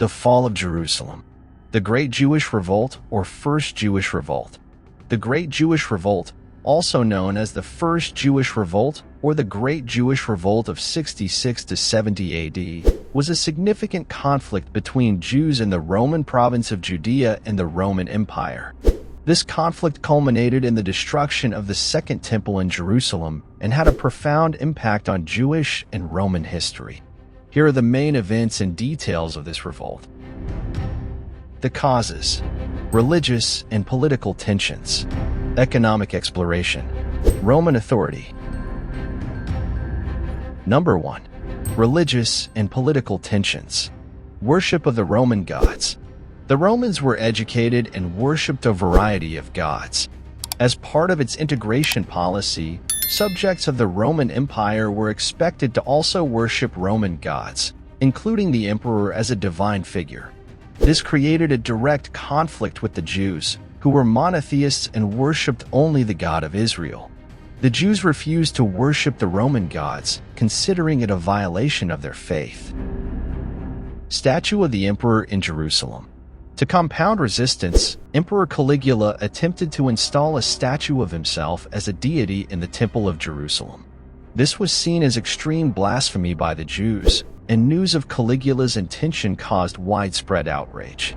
The fall of Jerusalem. The Great Jewish Revolt or First Jewish Revolt. The Great Jewish Revolt, also known as the First Jewish Revolt or the Great Jewish Revolt of 66 to 70 AD, was a significant conflict between Jews in the Roman province of Judea and the Roman Empire. This conflict culminated in the destruction of the Second Temple in Jerusalem and had a profound impact on Jewish and Roman history. Here are the main events and details of this revolt. The causes: religious and political tensions, economic exploration, Roman authority. Number 1. Religious and political tensions. Worship of the Roman gods. The Romans were educated and worshipped a variety of gods. As part of its integration policy, subjects of the Roman Empire were expected to also worship Roman gods, including the emperor as a divine figure. This created a direct conflict with the Jews, who were monotheists and worshipped only the God of Israel. The Jews refused to worship the Roman gods, considering it a violation of their faith. Statue of the Emperor in Jerusalem. To compound resistance, Emperor Caligula attempted to install a statue of himself as a deity in the Temple of Jerusalem. This was seen as extreme blasphemy by the Jews, and news of Caligula's intention caused widespread outrage.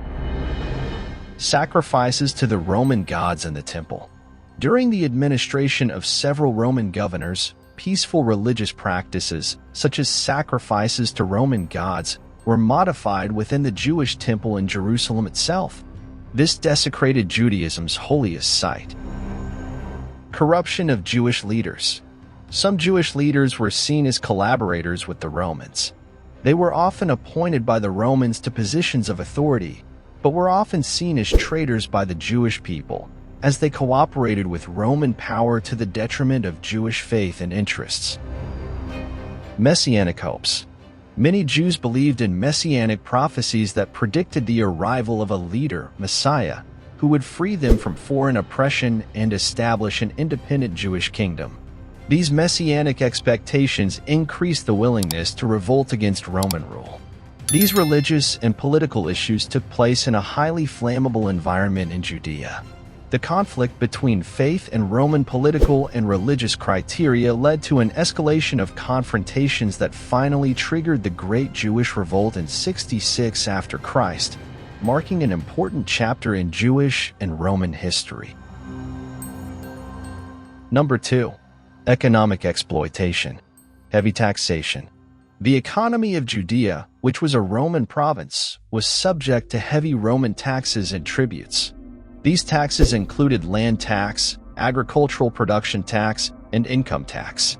Sacrifices to the Roman gods in the temple. During the administration of several Roman governors, peaceful religious practices, such as sacrifices to Roman gods, were modified within the Jewish temple in Jerusalem itself. This desecrated Judaism's holiest site. Corruption of Jewish leaders. Some Jewish leaders were seen as collaborators with the Romans. They were often appointed by the Romans to positions of authority, but were often seen as traitors by the Jewish people, as they cooperated with Roman power to the detriment of Jewish faith and interests. Messianic hopes. Many Jews believed in messianic prophecies that predicted the arrival of a leader, Messiah, who would free them from foreign oppression and establish an independent Jewish kingdom. These messianic expectations increased the willingness to revolt against Roman rule. These religious and political issues took place in a highly flammable environment in Judea. The conflict between faith and Roman political and religious criteria led to an escalation of confrontations that finally triggered the Great Jewish Revolt in 66 after Christ, marking an important chapter in Jewish and Roman history. Number 2. Economic exploitation. Heavy taxation. The economy of Judea, which was a Roman province, was subject to heavy Roman taxes and tributes. These taxes included land tax, agricultural production tax, and income tax.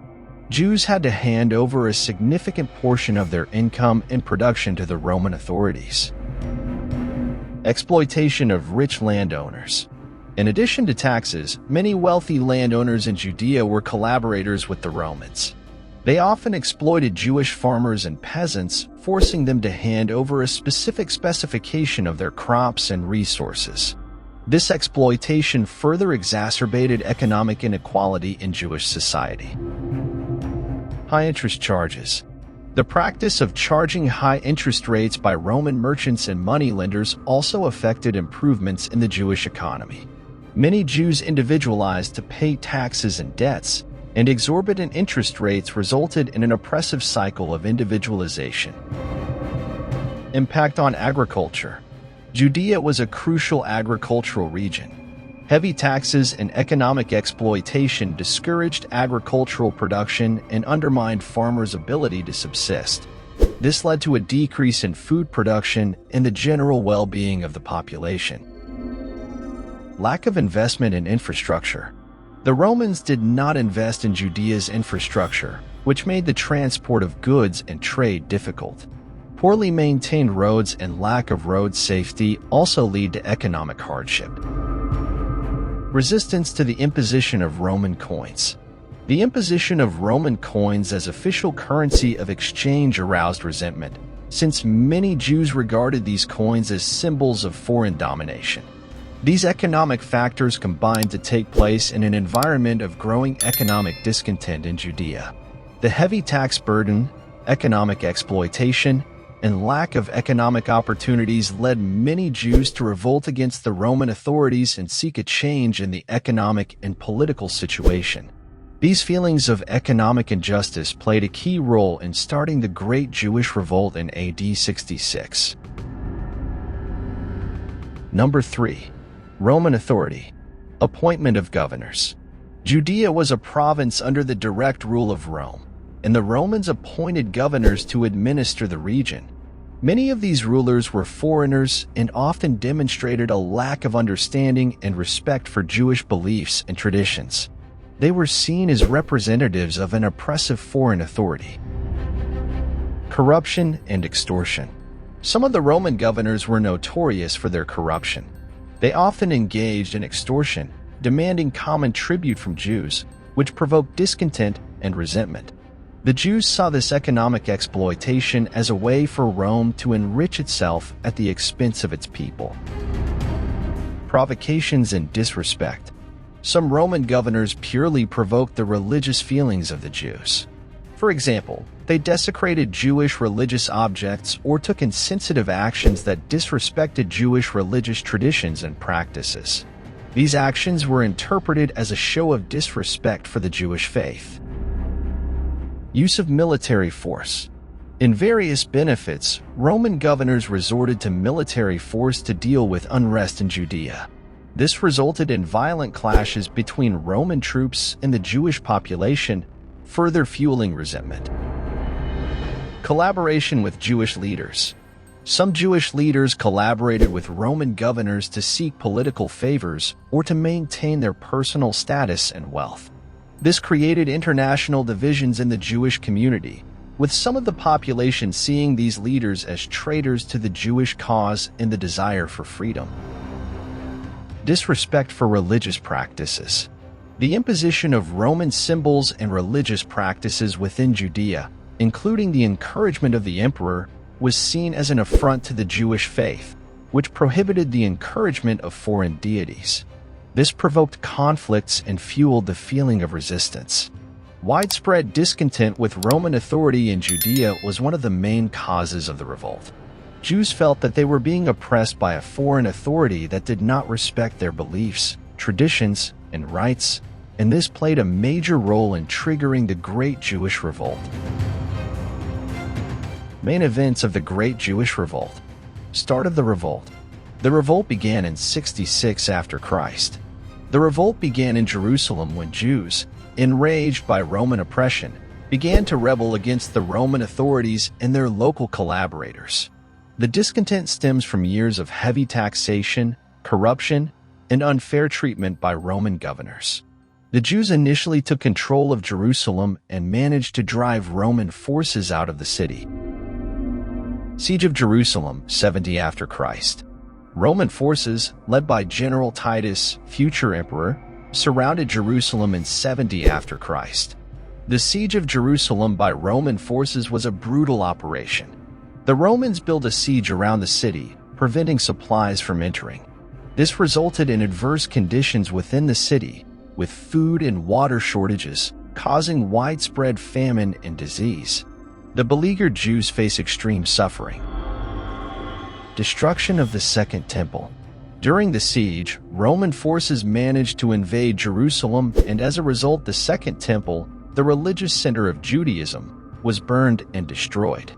Jews had to hand over a significant portion of their income and production to the Roman authorities. Exploitation of rich landowners. In addition to taxes, many wealthy landowners in Judea were collaborators with the Romans. They often exploited Jewish farmers and peasants, forcing them to hand over a specific specification of their crops and resources. This exploitation further exacerbated economic inequality in Jewish society. High interest charges. The practice of charging high interest rates by Roman merchants and moneylenders also affected improvements in the Jewish economy. Many Jews individualized to pay taxes and debts, and exorbitant interest rates resulted in an oppressive cycle of individualization. Impact on agriculture. Judea was a crucial agricultural region. Heavy taxes and economic exploitation discouraged agricultural production and undermined farmers' ability to subsist. This led to a decrease in food production and the general well-being of the population. Lack of investment in infrastructure. The Romans did not invest in Judea's infrastructure, which made the transport of goods and trade difficult. Poorly maintained roads and lack of road safety also lead to economic hardship. Resistance to the imposition of Roman coins. The imposition of Roman coins as official currency of exchange aroused resentment, since many Jews regarded these coins as symbols of foreign domination. These economic factors combined to take place in an environment of growing economic discontent in Judea. The heavy tax burden, economic exploitation, and lack of economic opportunities led many Jews to revolt against the Roman authorities and seek a change in the economic and political situation. These feelings of economic injustice played a key role in starting the Great Jewish Revolt in AD 66. Number 3. Roman authority. Appointment of governors. Judea was a province under the direct rule of Rome, and the Romans appointed governors to administer the region. Many of these rulers were foreigners and often demonstrated a lack of understanding and respect for Jewish beliefs and traditions. They were seen as representatives of an oppressive foreign authority. Corruption and extortion. Some of the Roman governors were notorious for their corruption. They often engaged in extortion, demanding common tribute from Jews, which provoked discontent and resentment. The Jews saw this economic exploitation as a way for Rome to enrich itself at the expense of its people. Provocations and disrespect. Some Roman governors purely provoked the religious feelings of the Jews. For example, they desecrated Jewish religious objects or took insensitive actions that disrespected Jewish religious traditions and practices. These actions were interpreted as a show of disrespect for the Jewish faith. Use of military force. In various benefits, Roman governors resorted to military force to deal with unrest in Judea. This resulted in violent clashes between Roman troops and the Jewish population, further fueling resentment. Collaboration with Jewish leaders. Some Jewish leaders collaborated with Roman governors to seek political favors or to maintain their personal status and wealth. This created international divisions in the Jewish community, with some of the population seeing these leaders as traitors to the Jewish cause and the desire for freedom. Disrespect for religious practices. The imposition of Roman symbols and religious practices within Judea, including the encouragement of the emperor, was seen as an affront to the Jewish faith, which prohibited the encouragement of foreign deities. This provoked conflicts and fueled the feeling of resistance. Widespread discontent with Roman authority in Judea was one of the main causes of the revolt. Jews felt that they were being oppressed by a foreign authority that did not respect their beliefs, traditions, and rights, and this played a major role in triggering the Great Jewish Revolt. Main events of the Great Jewish Revolt. Start of the revolt. The revolt began in 66 after Christ. The revolt began in Jerusalem when Jews, enraged by Roman oppression, began to rebel against the Roman authorities and their local collaborators. The discontent stems from years of heavy taxation, corruption, and unfair treatment by Roman governors. The Jews initially took control of Jerusalem and managed to drive Roman forces out of the city. Siege of Jerusalem, 70 after Christ. Roman forces, led by General Titus, future emperor, surrounded Jerusalem in 70 after Christ. The siege of Jerusalem by Roman forces was a brutal operation. The Romans built a siege around the city, preventing supplies from entering. This resulted in adverse conditions within the city, with food and water shortages, causing widespread famine and disease. The beleaguered Jews face extreme suffering. Destruction of the Second Temple. During the siege, Roman forces managed to invade Jerusalem, and as a result, the Second Temple, the religious center of Judaism, was burned and destroyed.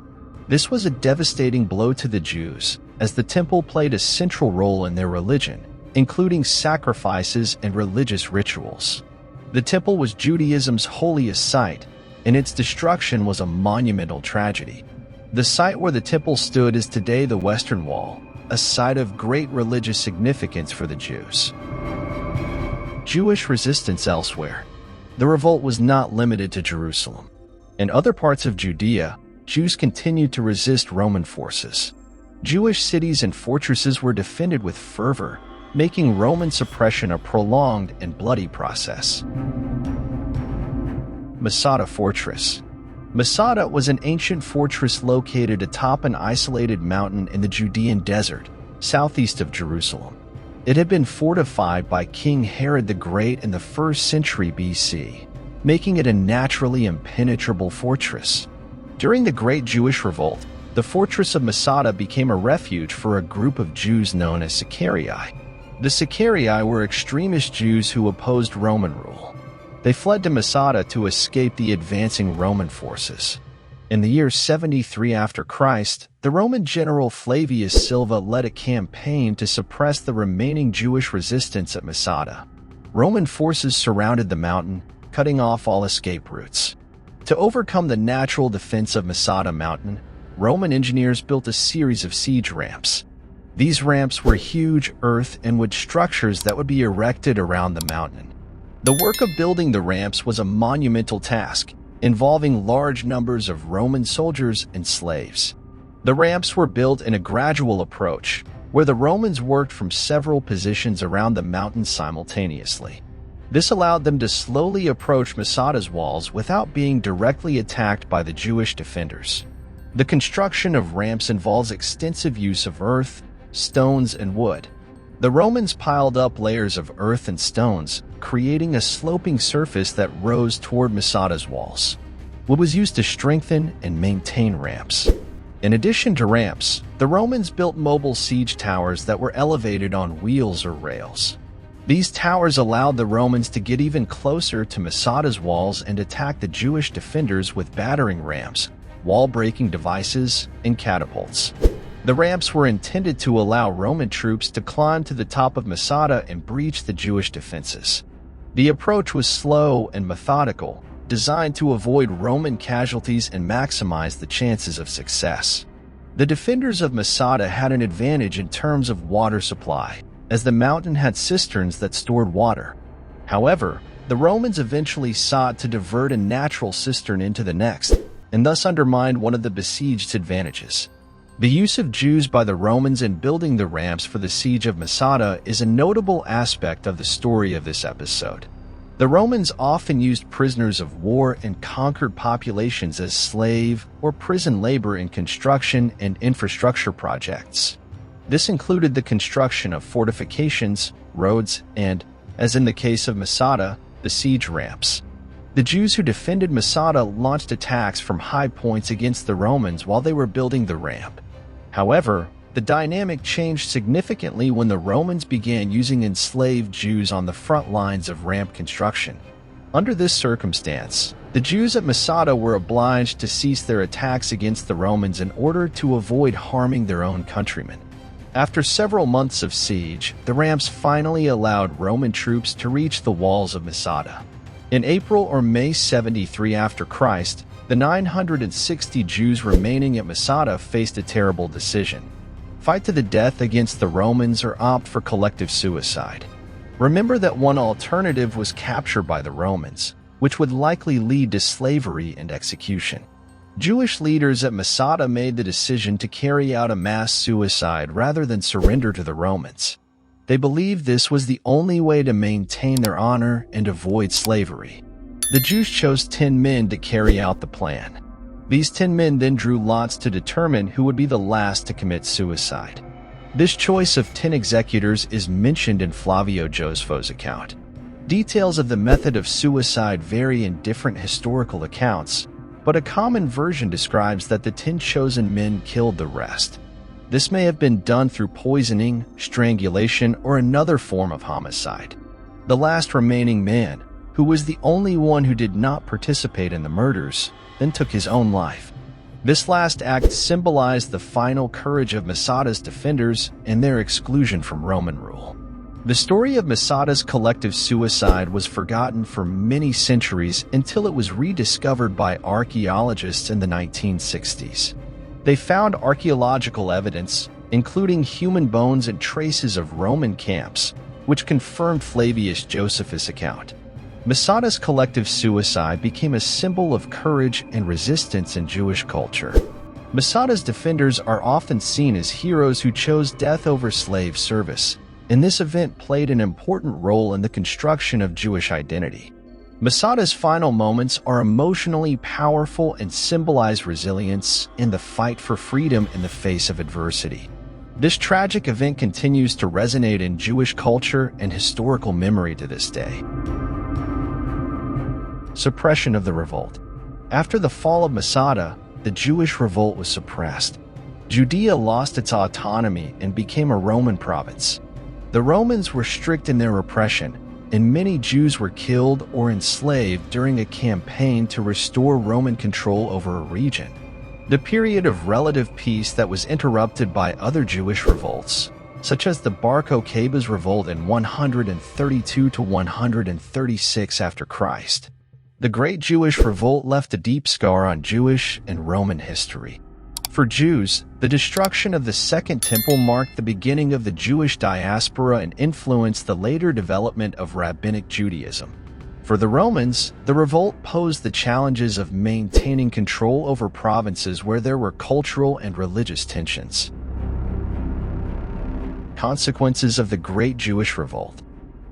This was a devastating blow to the Jews, as the temple played a central role in their religion, including sacrifices and religious rituals. The temple was Judaism's holiest site, and its destruction was a monumental tragedy. The site where the temple stood is today the Western Wall, a site of great religious significance for the Jews. Jewish resistance elsewhere. The revolt was not limited to Jerusalem. In other parts of Judea, Jews continued to resist Roman forces. Jewish cities and fortresses were defended with fervor, making Roman suppression a prolonged and bloody process. Masada Fortress. Masada was an ancient fortress located atop an isolated mountain in the Judean desert, southeast of Jerusalem. It had been fortified by King Herod the Great in the 1st century BC, making it a naturally impenetrable fortress. During the Great Jewish Revolt, The fortress of Masada became a refuge for a group of Jews known as Sicarii. The Sicarii were extremist Jews who opposed Roman rule. They fled to Masada to escape the advancing Roman forces. In the year 73 after Christ, the Roman general Flavius Silva led a campaign to suppress the remaining Jewish resistance at Masada. Roman forces surrounded the mountain, cutting off all escape routes. To overcome the natural defense of Masada Mountain, Roman engineers built a series of siege ramps. These ramps were huge earth and wood structures that would be erected around the mountain. The work of building the ramps was a monumental task, involving large numbers of Roman soldiers and slaves. The ramps were built in a gradual approach, where the Romans worked from several positions around the mountain simultaneously. This allowed them to slowly approach Masada's walls without being directly attacked by the Jewish defenders. The construction of ramps involves extensive use of earth, stones, and wood. The Romans piled up layers of earth and stones, creating a sloping surface that rose toward Masada's walls. Wood was used to strengthen and maintain ramps. In addition to ramps, the Romans built mobile siege towers that were elevated on wheels or rails. These towers allowed the Romans to get even closer to Masada's walls and attack the Jewish defenders with battering rams, wall-breaking devices, and catapults. The ramps were intended to allow Roman troops to climb to the top of Masada and breach the Jewish defenses. The approach was slow and methodical, designed to avoid Roman casualties and maximize the chances of success. The defenders of Masada had an advantage in terms of water supply, as the mountain had cisterns that stored water. However, the Romans eventually sought to divert a natural cistern into the next, and thus undermined one of the besieged's advantages. The use of Jews by the Romans in building the ramps for the siege of Masada is a notable aspect of the story of this episode. The Romans often used prisoners of war and conquered populations as slave or prison labor in construction and infrastructure projects. This included the construction of fortifications, roads, and, as in the case of Masada, the siege ramps. The Jews who defended Masada launched attacks from high points against the Romans while they were building the ramp. However, the dynamic changed significantly when the Romans began using enslaved Jews on the front lines of ramp construction. Under this circumstance, the Jews at Masada were obliged to cease their attacks against the Romans in order to avoid harming their own countrymen. After several months of siege, the ramps finally allowed Roman troops to reach the walls of Masada. In April or May 73 after Christ, the 960 Jews remaining at Masada faced a terrible decision: fight to the death against the Romans or opt for collective suicide. Remember that one alternative was capture by the Romans, which would likely lead to slavery and execution. Jewish leaders at Masada made the decision to carry out a mass suicide rather than surrender to the Romans. They believed this was the only way to maintain their honor and avoid slavery. The Jews chose 10 men to carry out the plan. These 10 men then drew lots to determine who would be the last to commit suicide. This choice of 10 executors is mentioned in Flavio Josefo's account. Details of the method of suicide vary in different historical accounts, but a common version describes that the 10 chosen men killed the rest. This may have been done through poisoning, strangulation, or another form of homicide. The last remaining man, who was the only one who did not participate in the murders, then took his own life. This last act symbolized the final courage of Masada's defenders and their exclusion from Roman rule. The story of Masada's collective suicide was forgotten for many centuries until it was rediscovered by archaeologists in the 1960s. They found archaeological evidence, including human bones and traces of Roman camps, which confirmed Flavius Josephus' account. Masada's collective suicide became a symbol of courage and resistance in Jewish culture. Masada's defenders are often seen as heroes who chose death over slave service, and this event played an important role in the construction of Jewish identity. Masada's final moments are emotionally powerful and symbolize resilience and the fight for freedom in the face of adversity. This tragic event continues to resonate in Jewish culture and historical memory to this day. Suppression of the revolt. After the fall of Masada, the Jewish revolt was suppressed, Judea lost its autonomy and became a Roman province. The Romans were strict in their repression, and many Jews were killed or enslaved during a campaign to restore Roman control over a region. The period of relative peace that was interrupted by other Jewish revolts, such as the Bar Kokhba's revolt in 132 to 136 after Christ. The Great Jewish Revolt left a deep scar on Jewish and Roman history. For Jews, the destruction of the Second Temple marked the beginning of the Jewish diaspora and influenced the later development of Rabbinic Judaism. For the Romans, the revolt posed the challenges of maintaining control over provinces where there were cultural and religious tensions. Consequences of the Great Jewish Revolt.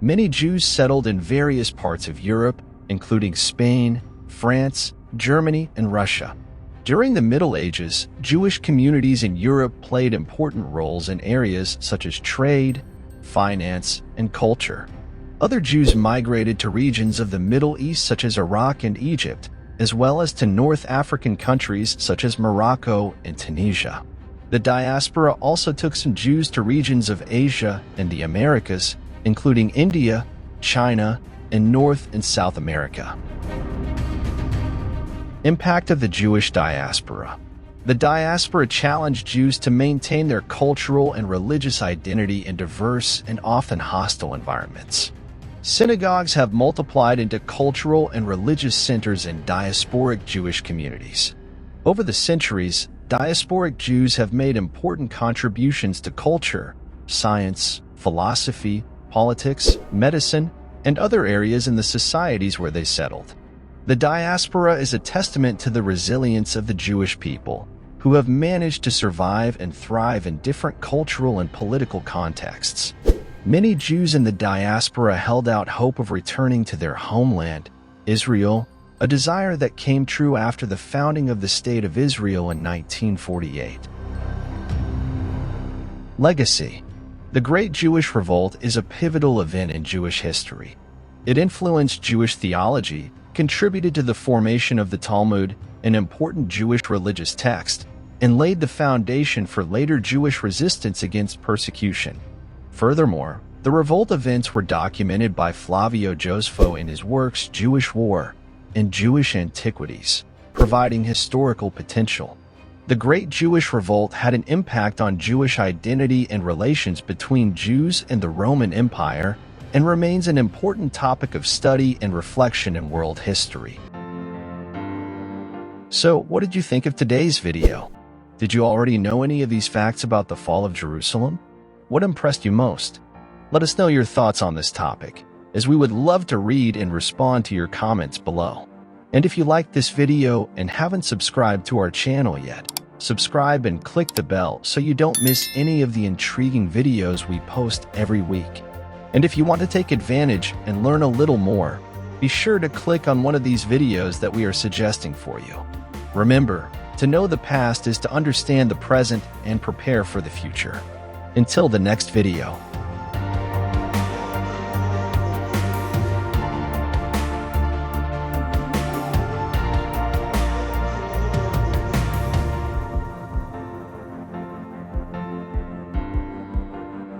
Many Jews settled in various parts of Europe, including Spain, France, Germany, and Russia. During the Middle Ages, Jewish communities in Europe played important roles in areas such as trade, finance, and culture. Other Jews migrated to regions of the Middle East such as Iraq and Egypt, as well as to North African countries such as Morocco and Tunisia. The diaspora also took some Jews to regions of Asia and the Americas, including India, China, and North and South America. Impact of the Jewish diaspora. The diaspora challenged Jews to maintain their cultural and religious identity in diverse and often hostile environments. Synagogues have multiplied into cultural and religious centers in diasporic Jewish communities. Over the centuries, diasporic Jews have made important contributions to culture, science, philosophy, politics, medicine, and other areas in the societies where they settled. The diaspora is a testament to the resilience of the Jewish people, who have managed to survive and thrive in different cultural and political contexts. Many Jews in the diaspora held out hope of returning to their homeland, Israel, a desire that came true after the founding of the State of Israel in 1948. Legacy. The Great Jewish Revolt is a pivotal event in Jewish history. It influenced Jewish theology, contributed to the formation of the Talmud, an important Jewish religious text, and laid the foundation for later Jewish resistance against persecution. Furthermore, the revolt events were documented by Flavio Josepho in his works Jewish War and Jewish Antiquities, providing historical potential. The Great Jewish Revolt had an impact on Jewish identity and relations between Jews and the Roman Empire, and remains an important topic of study and reflection in world history. So, what did you think of today's video? Did you already know any of these facts about the fall of Jerusalem? What impressed you most? Let us know your thoughts on this topic, as we would love to read and respond to your comments below. And if you liked this video and haven't subscribed to our channel yet, subscribe and click the bell so you don't miss any of the intriguing videos we post every week. And if you want to take advantage and learn a little more, be sure to click on one of these videos that we are suggesting for you. Remember, to know the past is to understand the present and prepare for the future. Until the next video.